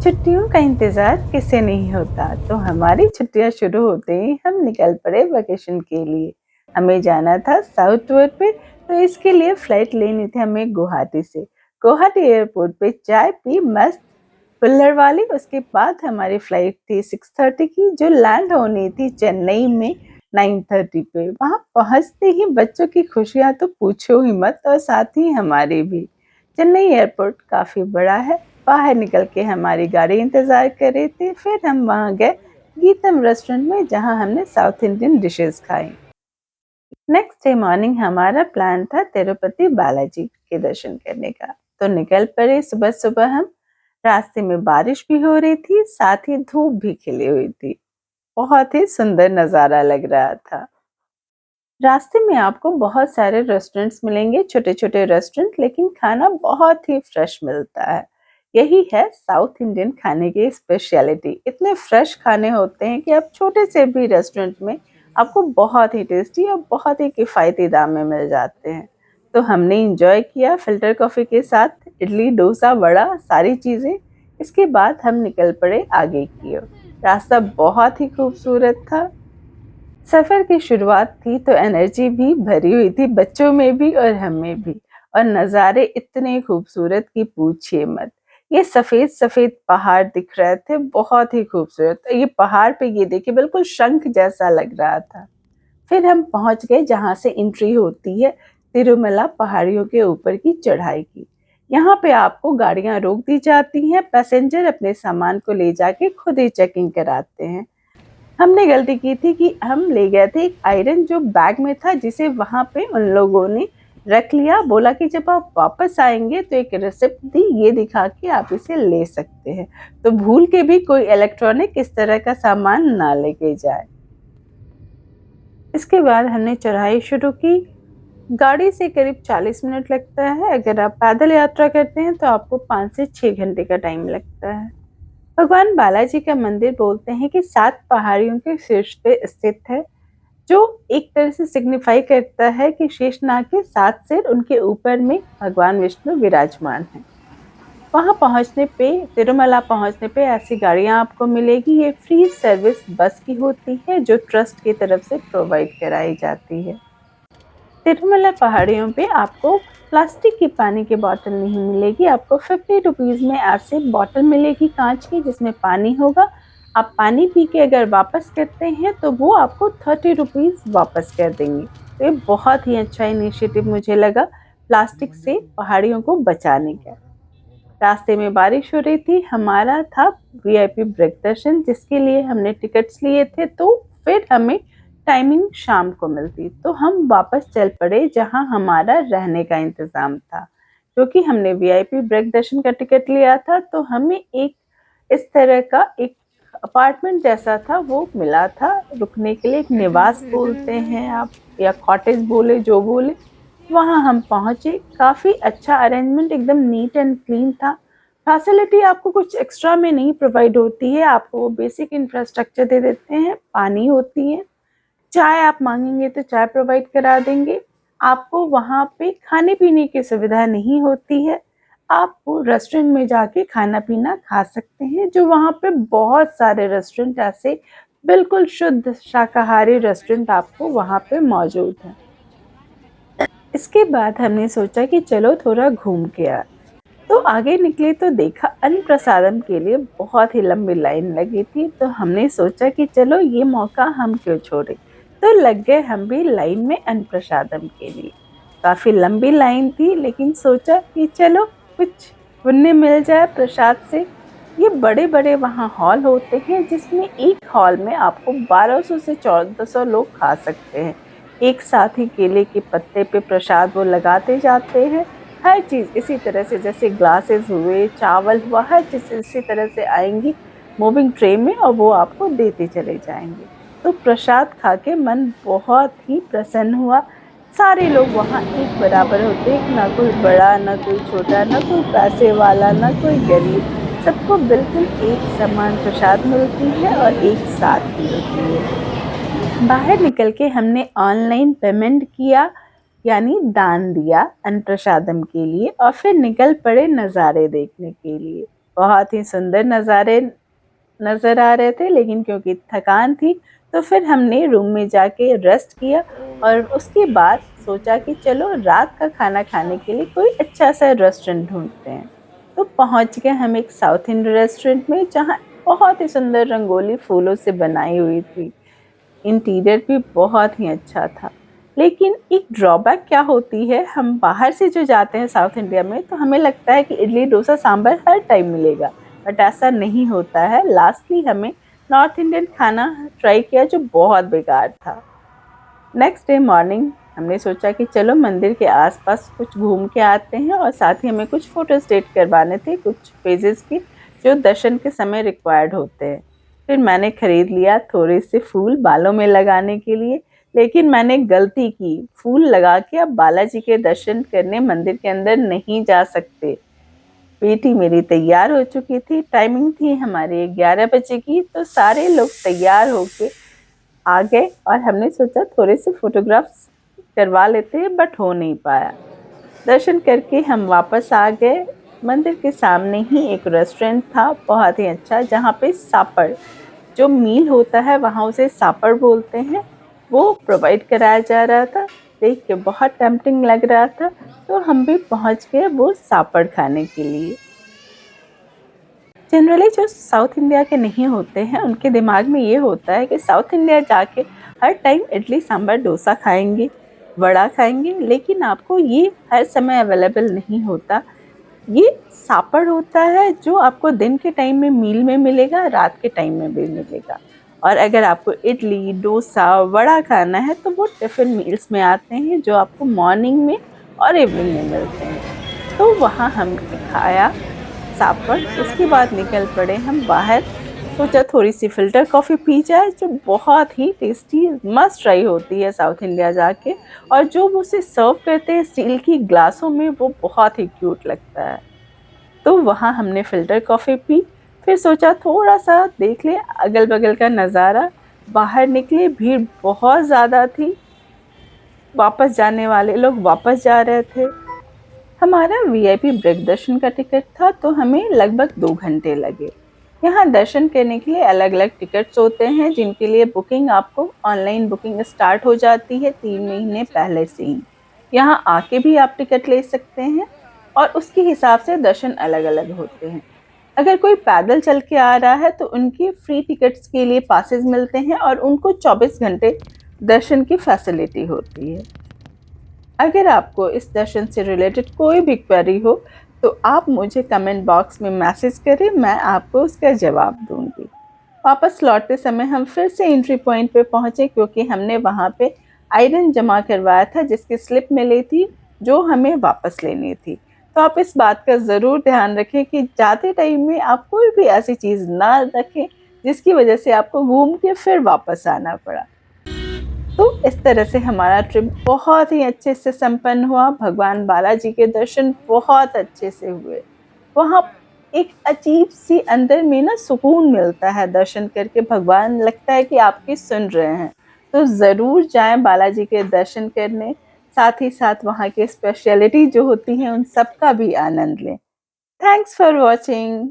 छुट्टियों का इंतज़ार किसे नहीं होता, तो हमारी छुट्टियां शुरू होते ही हम निकल पड़े वेकेशन के लिए। हमें जाना था साउथ टूर पे, तो इसके लिए फ्लाइट लेनी थी हमें गुवाहाटी से। गुवाहाटी एयरपोर्ट पे चाय पी मस्त कुल्हड़ वाली। उसके बाद हमारी फ्लाइट थी 6:30 की, जो लैंड होनी थी चेन्नई में 9:30 पे। वहां पहुंचते ही बच्चों की खुशियां तो पूछो ही मत, और साथ ही हमारी भी। चेन्नई एयरपोर्ट काफी बड़ा है। बाहर निकल के हमारी गाड़ी इंतजार कर रही थी। फिर हम वहां गए गीतम रेस्टोरेंट में, जहां हमने साउथ इंडियन डिशेस खाई। नेक्स्ट डे मॉर्निंग हमारा प्लान था तिरुपति बालाजी के दर्शन करने का। तो निकल पड़े सुबह सुबह हम। रास्ते में बारिश भी हो रही थी, साथ ही धूप भी खिली हुई थी। बहुत ही सुंदर नजारा लग रहा था। रास्ते में आपको बहुत सारे रेस्टोरेंट्स मिलेंगे, छोटे छोटे रेस्टोरेंट, लेकिन खाना बहुत ही फ्रेश मिलता है। यही है साउथ इंडियन खाने की स्पेशलिटी। इतने फ्रेश खाने होते हैं कि आप छोटे से भी रेस्टोरेंट में आपको बहुत ही टेस्टी और बहुत ही किफ़ायती दाम में मिल जाते हैं। तो हमने इंजॉय किया फिल्टर कॉफ़ी के साथ, इडली डोसा वड़ा सारी चीज़ें। इसके बाद हम निकल पड़े आगे की ओर। रास्ता बहुत ही खूबसूरत था। सफर की शुरुआत थी तो एनर्जी भी भरी हुई थी, बच्चों में भी और हमें भी। और नज़ारे इतने खूबसूरत कि पूछिए मत। ये सफेद सफेद पहाड़ दिख रहे थे, बहुत ही खूबसूरत। ये पहाड़ पे ये देखिए, बिल्कुल शंख जैसा लग रहा था। फिर हम पहुंच गए जहां से एंट्री होती है तिरुमला पहाड़ियों के ऊपर की चढ़ाई की। यहाँ पे आपको गाड़ियां रोक दी जाती हैं, पैसेंजर अपने सामान को ले जाके खुद ही चेकिंग कराते हैं। हमने गलती की थी कि हम ले गए थे एक आयरन जो बैग में था, जिसे वहां पे उन लोगों ने रख लिया। बोला कि जब आप वापस आएंगे तो एक रिसिप्ट दी, ये दिखा के आप इसे ले सकते हैं। तो भूल के भी कोई इलेक्ट्रॉनिक इस तरह का सामान ना लेके जाए। इसके बाद हमने चढ़ाई शुरू की। गाड़ी से करीब 40 मिनट लगता है। अगर आप पैदल यात्रा करते हैं तो आपको 5 से 6 घंटे का टाइम लगता है। भगवान बालाजी का मंदिर बोलते हैं कि 7 पहाड़ियों के शीर्ष पे स्थित है, जो एक तरह से सिग्निफाई करता है कि शेषनाग के 7 सिर उनके ऊपर में भगवान विष्णु विराजमान हैं। वहां पहुंचने पे, तिरुमला पहुंचने पे ऐसी गाड़ियां आपको मिलेगी। ये फ्री सर्विस बस की होती है, जो ट्रस्ट की तरफ से प्रोवाइड कराई जाती है। तिरुमला पहाड़ियों पे आपको प्लास्टिक की पानी की बोतल नहीं मिलेगी। आपको 50 रुपीज में ऐसे बोतल मिलेगी कांच की, जिसमें पानी होगा। आप पानी पी के अगर वापस करते हैं तो वो आपको 30 रुपीज वापस कर देंगे। तो ये बहुत ही अच्छा इनिशिएटिव मुझे लगा, प्लास्टिक से पहाड़ियों को बचाने का। रास्ते में बारिश हो रही थी। हमारा था वीआईपी ब्रेक दर्शन, जिसके लिए हमने टिकट्स लिए थे। तो फिर हमें टाइमिंग शाम को मिलती, तो हम वापस चल पड़े जहां हमारा रहने का इंतजाम था। क्योंकि हमने वीआईपी ब्रेक दर्शन का टिकट लिया था, तो हमें एक इस तरह का एक अपार्टमेंट जैसा था, वो मिला था रुकने के लिए। एक निवास बोलते हैं आप, या कॉटेज बोले, जो बोले। वहाँ हम पहुँचे। काफ़ी अच्छा अरेंजमेंट, एकदम नीट एंड क्लीन था। फैसिलिटी आपको कुछ एक्स्ट्रा में नहीं प्रोवाइड होती है, आपको वो बेसिक इंफ्रास्ट्रक्चर दे देते हैं। पानी होती है, चाय आप मांगेंगे तो चाय प्रोवाइड करा देंगे। आपको वहाँ पे खाने पीने की सुविधा नहीं होती है। आप वो रेस्टोरेंट में जाके खाना पीना खा सकते हैं, जो वहाँ पे बहुत सारे रेस्टोरेंट ऐसे बिल्कुल शुद्ध शाकाहारी रेस्टोरेंट आपको वहाँ पे मौजूद हैं। इसके बाद हमने सोचा कि चलो थोड़ा घूम के आए। तो आगे निकले तो देखा अन्न प्रसादम के लिए बहुत ही लंबी लाइन लगी थी। तो हमने सोचा कि चलो ये मौका हम क्यों छोड़े। तो लग गए हम भी लाइन में अन्न प्रसादम के लिए। काफी लंबी लाइन थी, लेकिन सोचा कि चलो कुछ पुण्य मिल जाए प्रसाद से। ये बड़े बड़े वहाँ हॉल होते हैं, जिसमें एक हॉल में आपको 1200 से 1400 लोग खा सकते हैं। एक साथ ही केले के पत्ते पे प्रसाद वो लगाते जाते हैं। हर चीज़ इसी तरह से, जैसे ग्लासेस हुए, चावल हुआ, हर चीज़ इसी तरह से आएंगी मूविंग ट्रे में, और वो आपको देते चले जाएंगे। तो प्रसाद खा के मन बहुत ही प्रसन्न हुआ। सारे लोग वहाँ एक बराबर होते हैं, ना कोई बड़ा ना कोई छोटा, ना कोई पैसे वाला ना कोई गरीब। सबको बिल्कुल एक समान प्रसाद मिलती है और एक साथ मिलती है। बाहर निकल के हमने ऑनलाइन पेमेंट किया, यानी दान दिया अन्न प्रसादम के लिए, और फिर निकल पड़े नज़ारे देखने के लिए। बहुत ही सुंदर नज़ारे नज़र आ रहे थे, लेकिन क्योंकि थकान थी तो फिर हमने रूम में जाके रेस्ट किया और उसके बाद सोचा कि चलो रात का खाना खाने के लिए कोई अच्छा सा रेस्टोरेंट ढूंढते हैं। तो पहुंच गए हम एक साउथ इंडियन रेस्टोरेंट में, जहां बहुत ही सुंदर रंगोली फूलों से बनाई हुई थी। इंटीरियर भी बहुत ही अच्छा था। लेकिन एक ड्रॉबैक क्या होती है, हम बाहर से जो जाते हैं साउथ इंडिया में तो हमें लगता है कि इडली डोसा सांभर हर टाइम मिलेगा, बट ऐसा नहीं होता है। लास्टली हमें नॉर्थ इंडियन खाना ट्राई किया जो बहुत बेकार था। नेक्स्ट डे मॉर्निंग हमने सोचा कि चलो मंदिर के आसपास कुछ घूम के आते हैं और साथ ही हमें कुछ फोटो स्टेट करवाने थे कुछ पेजेस की जो दर्शन के समय रिक्वायर्ड होते हैं। फिर मैंने खरीद लिया थोड़े से फूल बालों में लगाने के लिए, लेकिन मैंने गलती की, फूल लगा के अब बालाजी के दर्शन करने मंदिर के अंदर नहीं जा सकते। बेटी मेरी तैयार हो चुकी थी, टाइमिंग थी हमारी 11 बजे की, तो सारे लोग तैयार होके आ गए और हमने सोचा थोड़े से फोटोग्राफ्स करवा लेते हैं, बट हो नहीं पाया। दर्शन करके हम वापस आ गए। मंदिर के सामने ही एक रेस्टोरेंट था बहुत ही अच्छा, जहाँ पे सापड़ जो मील होता है वहाँ उसे सापड़ बोलते हैं, वो प्रोवाइड कराया जा रहा था। देख के बहुत टेम्पटिंग लग रहा था, तो हम भी पहुँच गए वो सापड़ खाने के लिए। जनरली जो साउथ इंडिया के नहीं होते हैं उनके दिमाग में ये होता है कि साउथ इंडिया जाके हर टाइम इडली सांभर डोसा खाएंगे, वड़ा खाएंगे, लेकिन आपको ये हर समय अवेलेबल नहीं होता। ये सापड़ होता है जो आपको दिन के टाइम में मील में मिलेगा, रात के टाइम में भी मिलेगा। और अगर आपको इडली डोसा वड़ा खाना है तो वो टिफ़िन मील्स में आते हैं जो आपको मॉर्निंग में और इवनिंग में मिलते हैं। तो वहाँ हमने खाया सापड़, उसके बाद निकल पड़े हम बाहर। सोचा थोड़ी सी फ़िल्टर कॉफ़ी पी जाए जो बहुत ही टेस्टी मस्ट ट्राई होती है साउथ इंडिया जाके, और जो वो उसे सर्व करते हैं स्टील की ग्लासों में वो बहुत ही क्यूट लगता है। तो वहाँ हमने फ़िल्टर कॉफ़ी पी, फिर सोचा थोड़ा-सा देख लें अगल-बगल का नज़ारा। बाहर निकले, भीड़ बहुत ज़्यादा थी, वापस जाने वाले लोग वापस जा रहे थे। हमारा वीआईपी ब्रेक दर्शन का टिकट था तो हमें लगभग 2 घंटे लगे। यहाँ दर्शन करने के लिए अलग-अलग टिकट्स होते हैं जिनके लिए बुकिंग आपको ऑनलाइन बुकिंग स्टार्ट हो जाती है 3 महीने पहले से ही। यहाँ आके भी आप टिकट ले सकते हैं और उसके हिसाब से दर्शन अलग-अलग होते हैं। अगर कोई पैदल चल के आ रहा है तो उनकी फ्री टिकट्स के लिए पासेस मिलते हैं और उनको 24 घंटे दर्शन की फैसिलिटी होती है। अगर आपको इस दर्शन से रिलेटेड कोई भी क्वेरी हो तो आप मुझे कमेंट बॉक्स में मैसेज करें, मैं आपको उसका जवाब दूंगी। वापस लौटते समय हम फिर से एंट्री पॉइंट पे पहुंचे क्योंकि हमने वहां पे आयरन जमा करवाया था जिसकी स्लिप मिली थी जो हमें वापस लेनी थी। तो आप इस बात का ज़रूर ध्यान रखें कि जाते टाइम में आप कोई भी ऐसी चीज़ ना रखें जिसकी वजह से आपको घूम के फिर वापस आना पड़ा। तो इस तरह से हमारा ट्रिप बहुत ही अच्छे से संपन्न हुआ। भगवान बालाजी के दर्शन बहुत अच्छे से हुए। वहाँ एक अजीब सी अंदर में ना सुकून मिलता है दर्शन करके, भगवान लगता है कि आपकी सुन रहे हैं। तो ज़रूर जाएं बालाजी के दर्शन करने, साथ ही साथ वहाँ की स्पेशलिटी जो होती हैं उन सब का भी आनंद लें। Thanks for watching.